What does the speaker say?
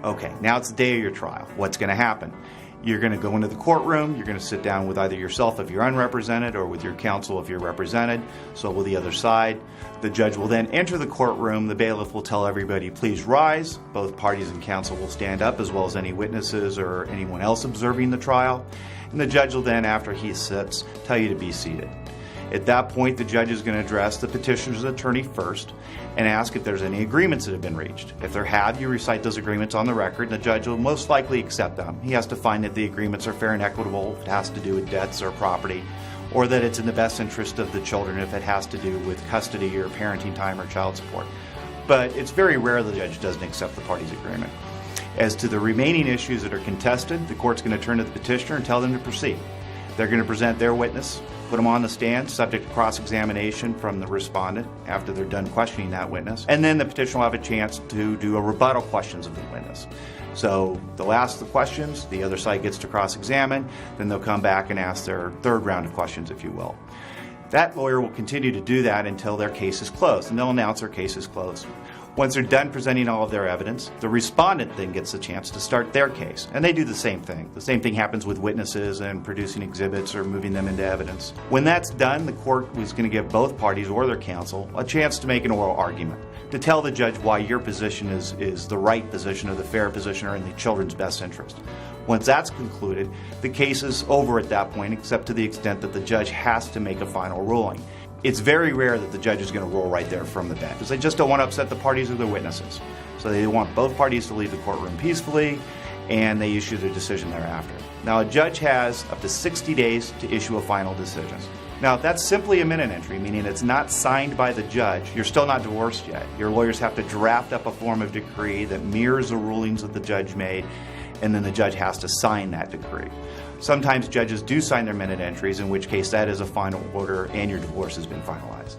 Okay, now it's the day of your trial. What's going to happen? You're going to go into the courtroom, you're going to sit down with either yourself if you're unrepresented or with your counsel if you're represented, so will the other side. The judge will then enter the courtroom, the bailiff will tell everybody, please rise. Both parties and counsel will stand up as well as any witnesses or anyone else observing the trial. And the judge will then, after he sits, tell you to be seated. At that point, the judge is going to address the petitioner's attorney first and ask if there's any agreements that have been reached. If there have, you recite those agreements on the record, and the judge will most likely accept them. He has to find that the agreements are fair and equitable if it has to do with debts or property, or that it's in the best interest of the children if it has to do with custody or parenting time or child support. But it's very rare the judge doesn't accept the party's agreement. As to the remaining issues that are contested, the court's going to turn to the petitioner and tell them to proceed. They're going to present their witness, put them on the stand, subject to cross-examination from the respondent after they're done questioning that witness. And then the petitioner will have a chance to do a rebuttal questions of the witness. So they'll ask the questions, the other side gets to cross-examine, then they'll come back and ask their third round of questions, if you will. That lawyer will continue to do that until their case is closed, and they'll announce their case is closed. Once they're done presenting all of their evidence, the respondent then gets the chance to start their case. And they do the same thing. The same thing happens with witnesses and producing exhibits or moving them into evidence. When that's done, the court is going to give both parties or their counsel a chance to make an oral argument, to tell the judge why your position is the right position or the fair position or in the children's best interest. Once that's concluded, the case is over at that point, except to the extent that the judge has to make a final ruling. It's very rare that the judge is going to rule right there from the bench, because they just don't want to upset the parties or the witnesses. So they want both parties to leave the courtroom peacefully, and they issue their decision thereafter. Now, a judge has up to 60 days to issue a final decision. Now, if that's simply a minute entry, meaning it's not signed by the judge, you're still not divorced yet. Your lawyers have to draft up a form of decree that mirrors the rulings that the judge made, and then the judge has to sign that decree. Sometimes judges do sign their minute entries, in which case that is a final order and your divorce has been finalized.